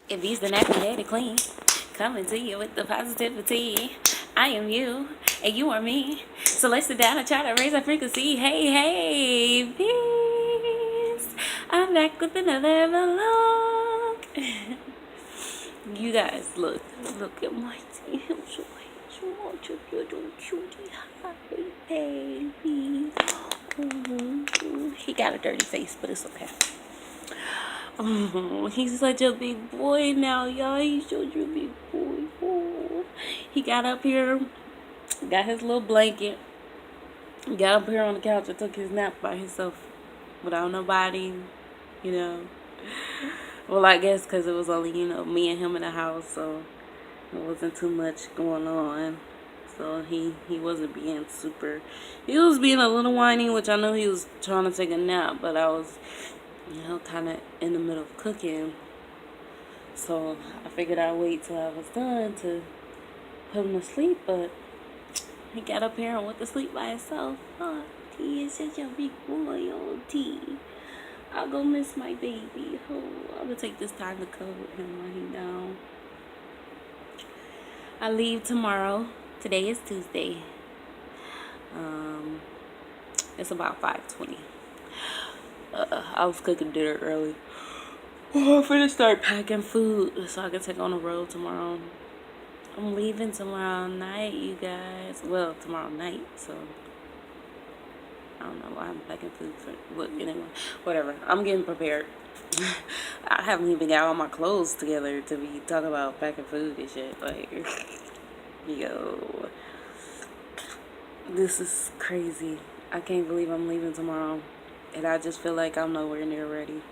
If he's the nappy daddy queen, coming to you with the positivity. I am you, and you are me. So let's sit down and try to raise our frequency. Hey, hey, peace. I'm back with another vlog. You guys, look at my team. So little cutie. Hi, baby. He got a dirty face, but it's okay. Oh, he's such a big boy now, y'all. He's such a big boy. Oh. He got up here, got his little blanket, got up here on the couch and took his nap by himself without nobody, you know. Well, I guess because it was only, me and him in the house, so it wasn't too much going on. So he wasn't being super, he was being a little whiny, which I know he was trying to take a nap, but I was, kind of in the middle of cooking. So I figured I'd wait till I was done to put him to sleep, but he got up here and went to sleep by himself. Oh, T is such a big boy, oh T. I'll go miss my baby. Oh, I'm gonna take this time to cuddle with him while he's down. I leave tomorrow. Today is Tuesday. It's about 5:20. I was cooking dinner early. Oh, I'm finna start packing food so I can take on the road tomorrow. I'm leaving tomorrow night, you guys. Well, tomorrow night, so I don't know why I'm packing food for what. Anyway, whatever. I'm getting prepared. I haven't even got all my clothes together to be talking about packing food and shit. Like, yo, this is crazy. I can't believe I'm leaving tomorrow, and I just feel like I'm nowhere near ready.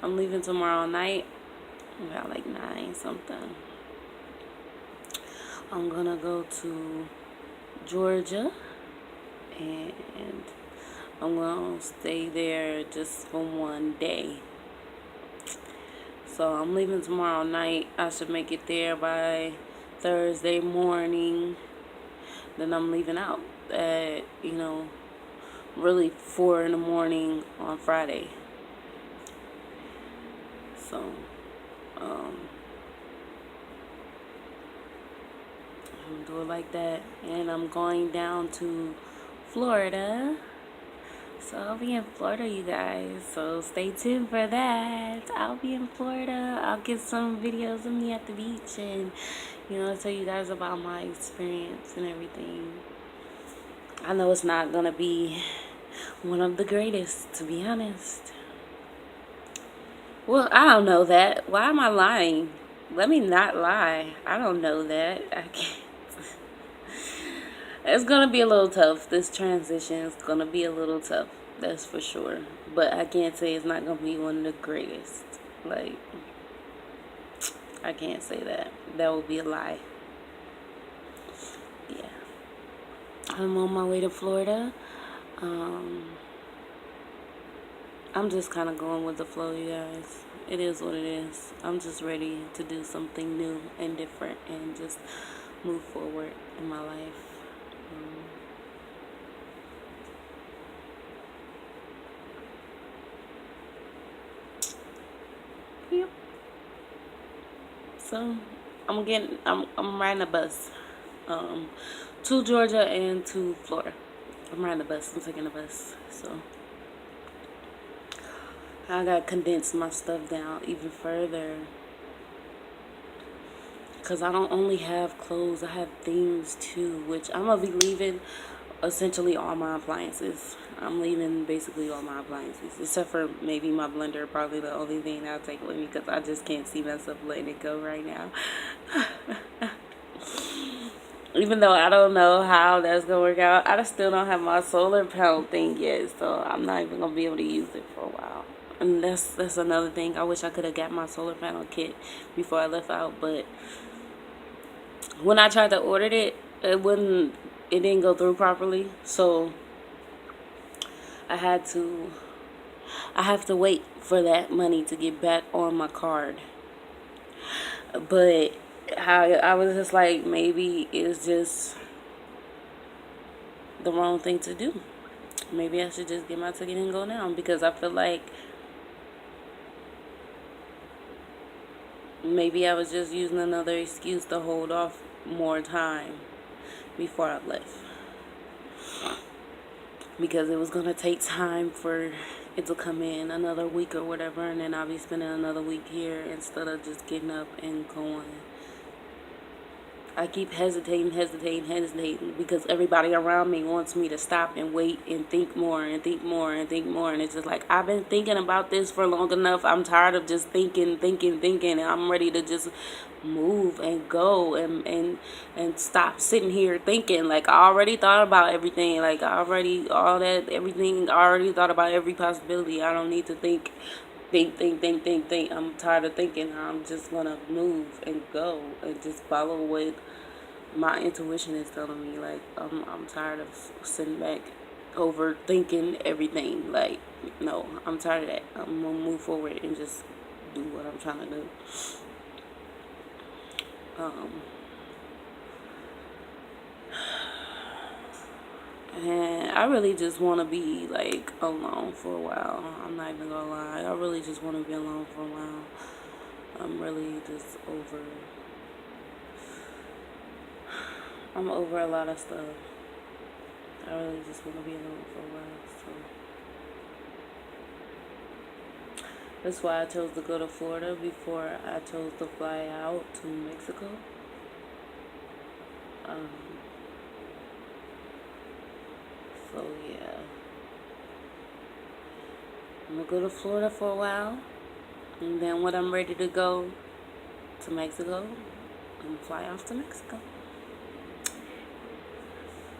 I'm leaving tomorrow night, about like 9 something. I'm gonna go to Georgia, and I'm gonna stay there just for one day. So I'm leaving tomorrow night. I should make it there by Thursday morning. Then I'm leaving out at, really 4 in the morning on Friday. So, I'm gonna do it like that. And I'm going down to Florida. So I'll be in Florida, you guys. So stay tuned for that. I'll be in Florida. I'll get some videos of me at the beach and, tell you guys about my experience and everything. I know it's not gonna be one of the greatest, to be honest. Well, I don't know that. Why am I lying? Let me not lie. I don't know that. I can't. It's gonna be a little tough. This transition is gonna be a little tough. That's for sure. But I can't say it's not gonna be one of the greatest. Like, I can't say that. That would be a lie. Yeah. I'm on my way to Florida. I'm just kind of going with the flow, you guys. It is what it is. I'm just ready to do something new and different and just move forward in my life. Yep. So I'm riding a bus, to Georgia and to Florida. I'm riding a bus. I'm taking a bus. So I gotta condense my stuff down even further. Because I don't only have clothes, I have things too, which I'm going to be leaving essentially all my appliances. I'm leaving basically all my appliances, except for maybe my blender, probably the only thing I'll take with me because I just can't see myself letting it go right now. Even though I don't know how that's going to work out, I still don't have my solar panel thing yet, so I'm not even going to be able to use it for a while. And that's another thing. I wish I could have got my solar panel kit before I left out, but when I tried to order it, it didn't go through properly. So I have to wait for that money to get back on my card. But I was just like, maybe it's just the wrong thing to do. Maybe I should just get my ticket and go now, because I feel like maybe I was just using another excuse to hold off more time before I left, because it was going to take time for it to come in, another week or whatever, and then I'll be spending another week here instead of just getting up and going. I keep hesitating because everybody around me wants me to stop and wait and think more and think more and think more. And it's just like, I've been thinking about this for long enough. I'm tired of just thinking. And I'm ready to just move and go and stop sitting here thinking. Like, I already thought about everything. Like, everything. I already thought about every possibility. I don't need to think. I'm tired of thinking. I'm just gonna move and go and just follow what my intuition is telling me. Like, I'm tired of sitting back overthinking everything. Like, no, I'm tired of that. I'm gonna move forward and just do what I'm trying to do. And I really just want to be, like, alone for a while. I'm not even gonna lie. I really just want to be alone for a while. I'm really just I'm over a lot of stuff. I really just want to be alone for a while. So that's why I chose to go to Florida before I chose to fly out to Mexico. So yeah, I'm gonna go to Florida for a while, and then when I'm ready to go to Mexico, I'm gonna fly off to Mexico,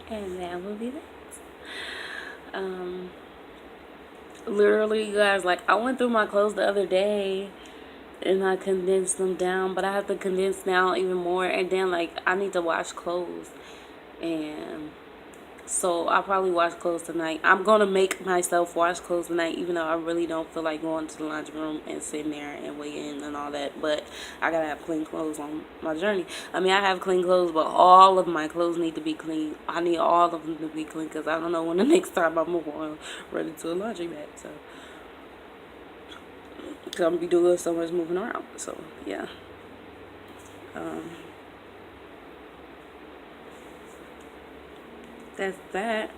and that will be that. Literally, you guys, like, I went through my clothes the other day and I condensed them down, but I have to condense down even more, and then, like, I need to wash clothes, and so I'll probably wash clothes tonight. I'm going to make myself wash clothes tonight, even though I really don't feel like going to the laundry room and sitting there and waiting and all that. But I got to have clean clothes on my journey. I mean, I have clean clothes, but all of my clothes need to be clean. I need all of them to be clean because I don't know when the next time I'm going to run into a laundry mat. So, because I'm going to be doing so much moving around. So, yeah. That's that.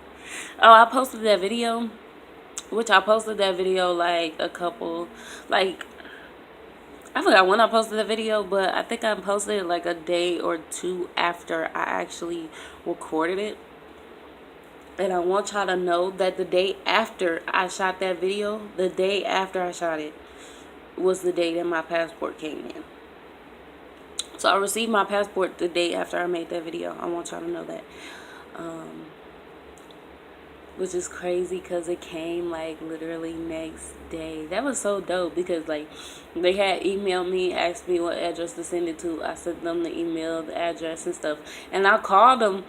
Oh, I posted that video, which I posted that video like a couple, like, I forgot when I posted the video, but I think I posted it like a day or two after I actually recorded it. And I want y'all to know that the day after I shot that video, the day after I shot it, was the day that my passport came in. So I received my passport the day after I made that video. I want y'all to know that. Which is crazy because it came like literally next day. That was so dope because, like, they had emailed me, asked me what address to send it to. I sent them the email, the address and stuff. And I called them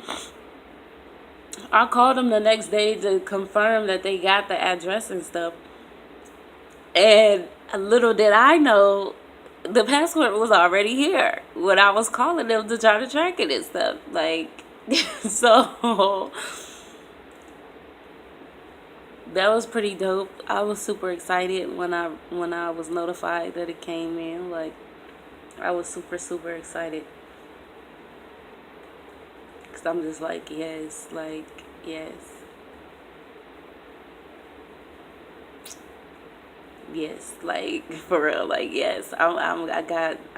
the next day to confirm that they got the address and stuff. And little did I know, the passport was already here when I was calling them to try to track it and stuff. Like, so that was pretty dope. I was super excited when I was notified that it came in. Like, I was super excited. Because I'm just like, yes, like, yes. Yes, like, for real, like, yes. I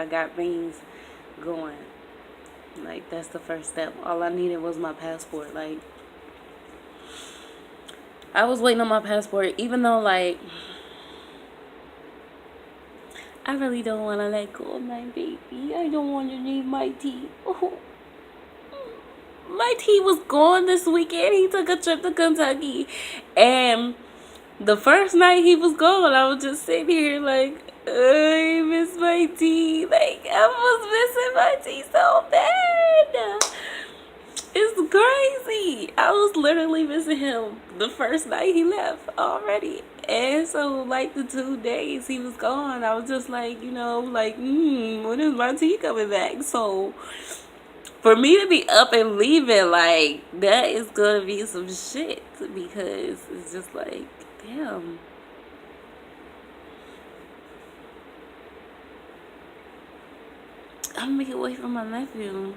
got things going. Like, that's the first step. All I needed was my passport. Like, I was waiting on my passport, even though, like, I really don't want to let go of my baby. I don't want to leave my tea. Oh. My tea was gone this weekend. He took a trip to Kentucky. And the first night he was gone, I was just sitting here like, I miss my tea. Like, I was missing my tea so bad. It's crazy. I was literally missing him the first night he left already. And so, like, the 2 days he was gone, I was just like, you know, like, when is my tea coming back? So, for me to be up and leaving, like, that is gonna be some shit. Because it's just like, damn. I'm gonna get away from my nephew.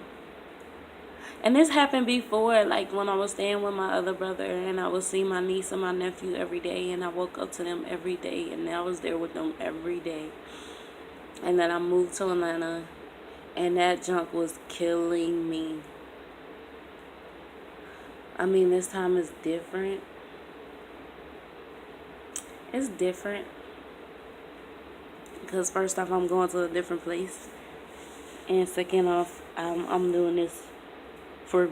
And this happened before, like when I was staying with my other brother and I would see my niece and my nephew every day, and I woke up to them every day and I was there with them every day. And then I moved to Atlanta and that junk was killing me. I mean, this time is different. It's different because first off, I'm going to a different place, and second off, I'm doing this for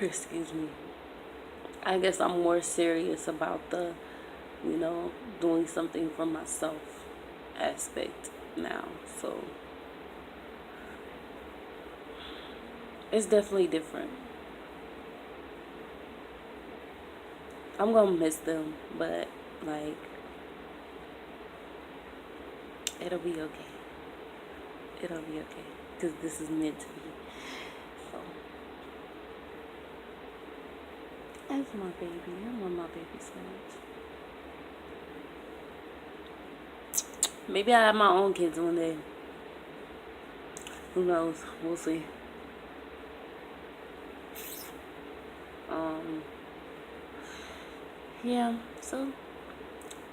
excuse me. I guess I'm more serious about the, doing something for myself aspect now. So it's definitely different. I'm gonna miss them, but like it'll be okay. It'll be okay because this is meant to be. So that's my baby. I love my baby so much. Maybe I have my own kids one day. Who knows? We'll see. Yeah, so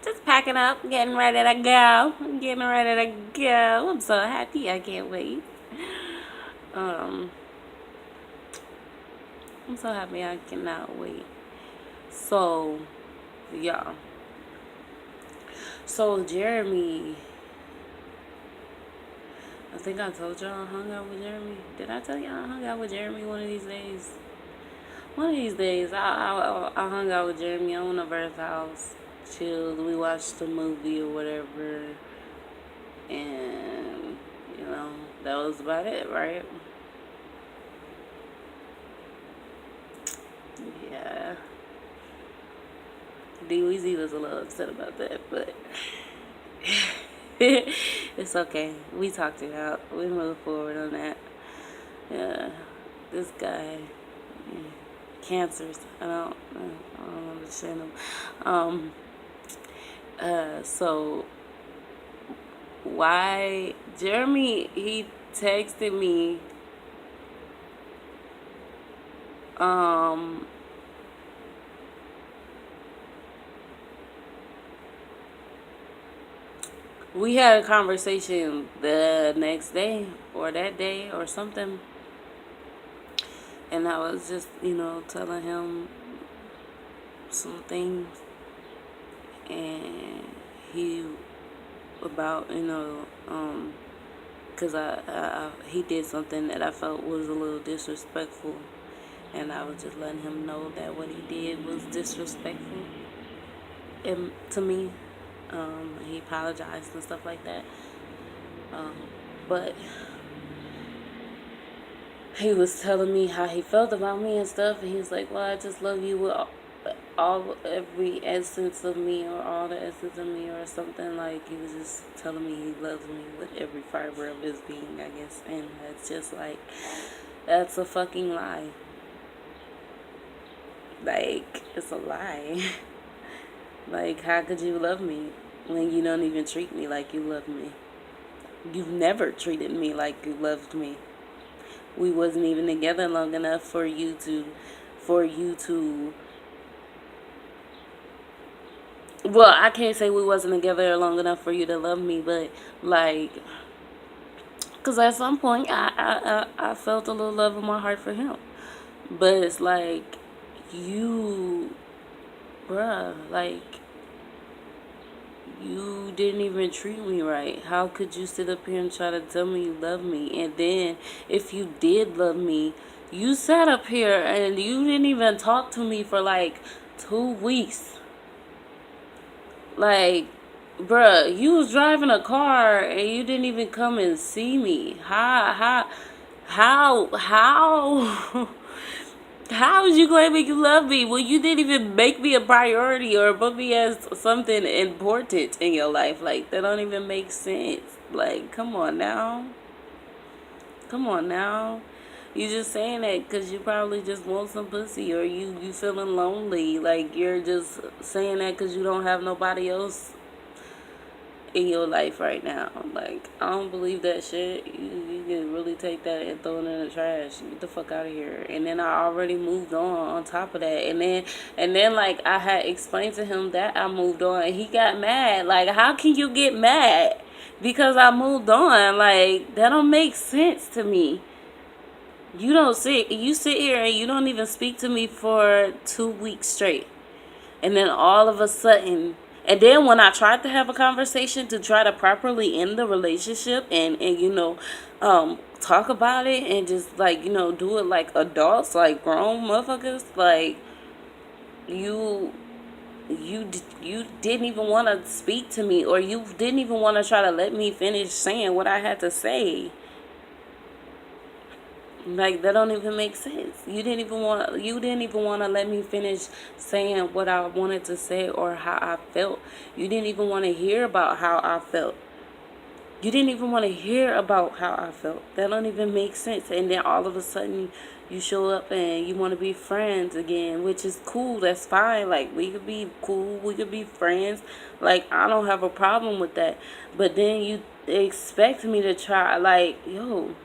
just packing up, getting ready to go. Getting ready to go. I'm so happy. I can't wait. I'm so happy. I cannot wait. So, yeah. So, Jeremy, I think I told y'all I hung out with Jeremy. Did I tell y'all I hung out with Jeremy one of these days? One of these days, I hung out with Jeremy. I went over his house, chilled. We watched a movie or whatever, and that was about it, right? Yeah. D-Weezy was a little upset about that, but it's okay. We talked it out. We moved forward on that. Yeah, this guy. Cancers. I don't understand them. So why Jeremy, he texted me we had a conversation the next day or that day or something, and I was just telling him some things, and he about because he did something that I felt was a little disrespectful, and I was just letting him know that what he did was disrespectful to me. He apologized and stuff like that, but he was telling me how he felt about me and stuff, and he was like, well, I just love you with every essence of me, or all the essence of me, or something. Like, he was just telling me he loves me with every fiber of his being, I guess. And it's just like, that's a fucking lie. Like, it's a lie. Like, how could you love me when you don't even treat me like you love me? You've never treated me like you loved me. We wasn't even together long enough for you to well, I can't say we wasn't together long enough for you to love me, but like, because at some point I felt a little love in my heart for him, but it's like, bruh, like, you didn't even treat me right. How could you sit up here and try to tell me you love me? And then if you did love me, you sat up here and you didn't even talk to me for like 2 weeks. Like, bruh, you was driving a car and you didn't even come and see me. How how is you claiming you love me when you didn't even make me a priority or put me as something important in your life? Like, that don't even make sense. Like, come on now. Come on now. You just saying that because you probably just want some pussy, or you feeling lonely. Like, you're just saying that because you don't have nobody else in your life right now. Like, I don't believe that shit. You can really take that and throw it in the trash. Get the fuck out of here. And then I already moved on top of that. And then like I had explained to him that I moved on and he got mad. Like, how can you get mad because I moved on? Like, that don't make sense to me. You sit here and you don't even speak to me for 2 weeks straight. And then all of a sudden, and then when I tried to have a conversation to try to properly end the relationship and talk about it and just like, do it like adults, like grown motherfuckers, like you didn't even want to speak to me, or you didn't even want to try to let me finish saying what I had to say. Like, that don't even make sense. You didn't even want to let me finish saying what I wanted to say or how I felt. You didn't even want to hear about how I felt. You didn't even want to hear about how I felt. That don't even make sense. And then all of a sudden you show up and you want to be friends again, which is cool. That's fine. Like, we could be cool. We could be friends. Like, I don't have a problem with that. But then you expect me to try, like, yo,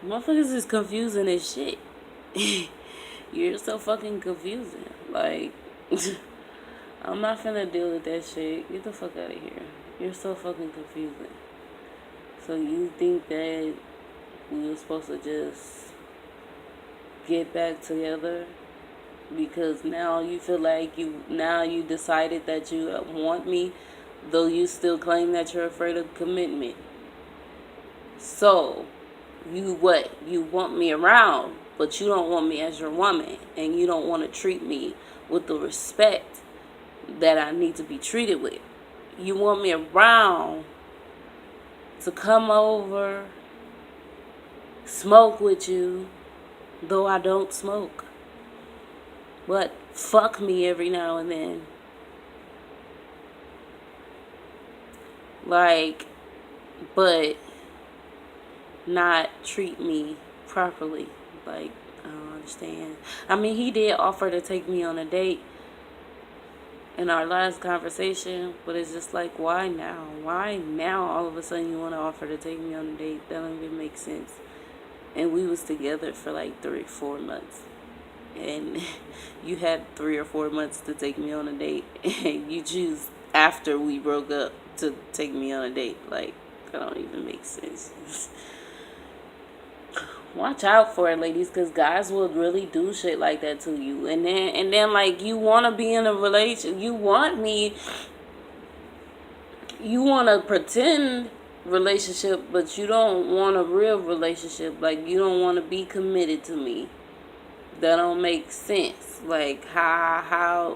motherfuckers is confusing as shit. You're so fucking confusing. Like, I'm not finna deal with that shit. Get the fuck out of here. You're so fucking confusing. So you think that we were supposed to just get back together because now you feel like you decided that you want me, though you still claim that you're afraid of commitment. So you want me around, but you don't want me as your woman, and you don't want to treat me with the respect that I need to be treated with. You want me around to come over, smoke with you, though I don't smoke, but fuck me every now and then. Like, but not treat me properly. Like, I don't understand. I mean, he did offer to take me on a date in our last conversation, but it's just like, why now? Why now all of a sudden you want to offer to take me on a date? That don't even make sense. And we was together for like 3 or 4 months. And you had 3 or 4 months to take me on a date. And you choose after we broke up to take me on a date. Like, that don't even make sense. Watch out for it, ladies, because guys will really do shit like that to you. And then like, you want to be in a relation. You want to pretend relationship, but you don't want a real relationship. Like, you don't want to be committed to me. That don't make sense. Like, how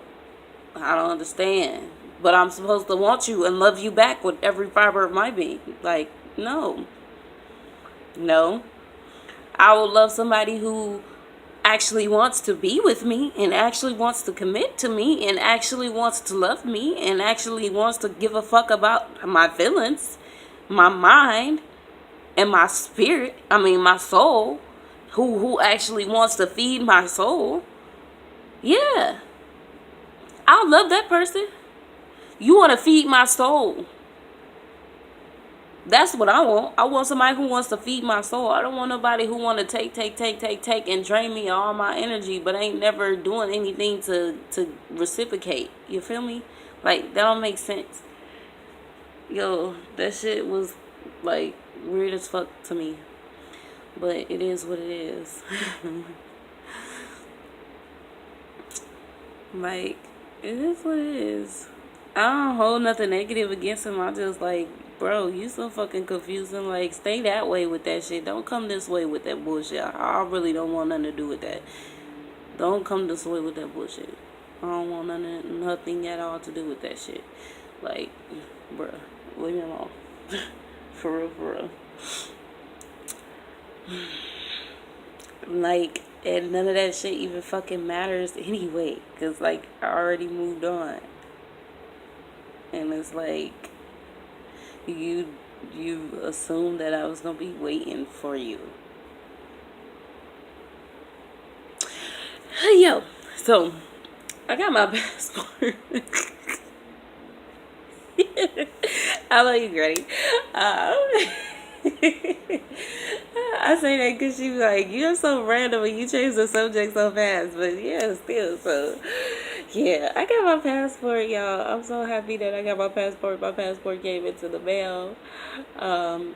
I don't understand. But I'm supposed to want you and love you back with every fiber of my being. Like, no. I would love somebody who actually wants to be with me and actually wants to commit to me and actually wants to love me and actually wants to give a fuck about my feelings, my mind, and my spirit. I mean, my soul. Who actually wants to feed my soul. Yeah. I love that person. You want to feed my soul. That's what I want. I want somebody who wants to feed my soul. I don't want nobody who want to take and drain me all my energy, but ain't never doing anything to reciprocate. You feel me? Like, that don't make sense. Yo, that shit was like weird as fuck to me. But it is what it is. Like, it is what it is. I don't hold nothing negative against him. I just like, bro, you so fucking confusing. Like, stay that way with that shit. Don't come this way with that bullshit. I really don't want nothing to do with that. Don't come this way with that bullshit. I don't want nothing at all to do with that shit. Like, bro, leave me alone. For real. Like, and none of that shit even fucking matters anyway. Because, like, I already moved on. And it's like, you assumed that I was going to be waiting for you. Yo, so, I got my passport. I love you, Granny. I say that because she was like, you're so random and you change the subject so fast. But yeah, still. So, yeah, I got my passport, y'all. I'm so happy that I got my passport. My passport came into the mail. Um,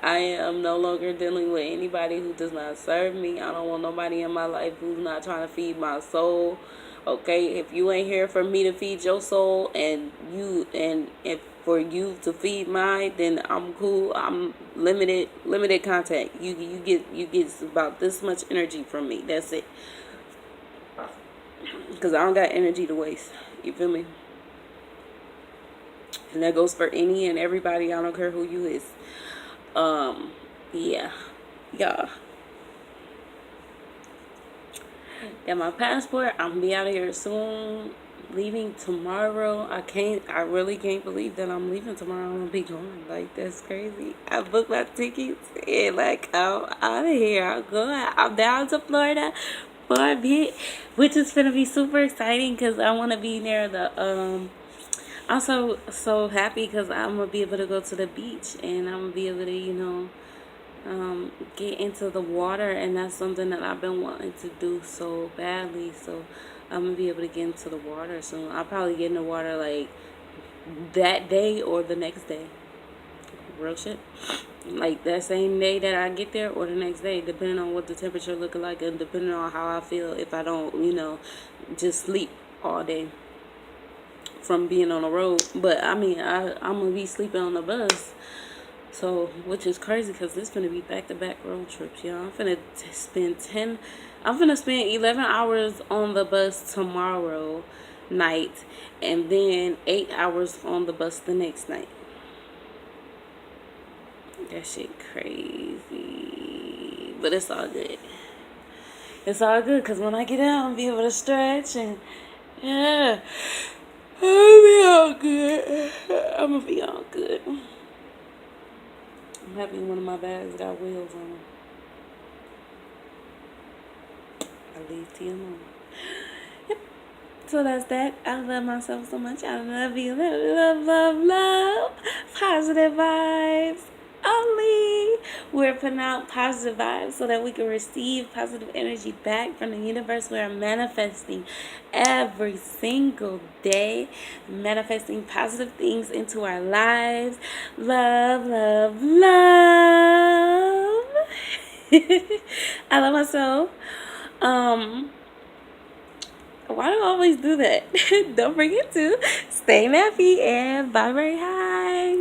I am no longer dealing with anybody who does not serve me. I don't want nobody in my life who's not trying to feed my soul. Okay, if you ain't here for me to feed your soul and if for you to feed mine, then I'm cool. I'm limited contact. You get about this much energy from me. That's it. Cause I don't got energy to waste. You feel me? And that goes for any and everybody. I don't care who you is. Yeah. Yeah. Got my passport. I'm gonna be out of here soon. Leaving tomorrow. I really can't believe that I'm leaving tomorrow. I'm gonna be gone. Like, that's crazy. I booked my tickets and like I'm out of here. I'm down to Florida for a bit, which is gonna be super exciting because I want to be near the I'm so happy because I'm gonna be able to go to the beach and I'm gonna be able to get into the water, and that's something that I've been wanting to do so badly. So I'm gonna be able to get into the water soon. I'll probably get in the water like that day or the next day. Real shit. Like that same day that I get there or the next day, depending on what the temperature looking like and depending on how I feel. If I don't, just sleep all day from being on the road. But I mean, I'm gonna be sleeping on the bus. So, which is crazy because this gonna be back-to-back road trips, y'all. I'm finna spend 11 hours on the bus tomorrow night, and then 8 hours on the bus the next night. That shit crazy, but it's all good. It's all good because when I get out, I'll be able to stretch and yeah, I'll be all good. I'm gonna be all good. I'm happy one of my bags got wheels on them. I leave T alone. Yep. So that's that. I love myself so much. I love you. Love. Positive vibes. Only. We're putting out positive vibes so that we can receive positive energy back from the universe. We're manifesting every single day, manifesting positive things into our lives. Love. I love myself. Why do I always do that? Don't forget to stay nappy and vibrate high.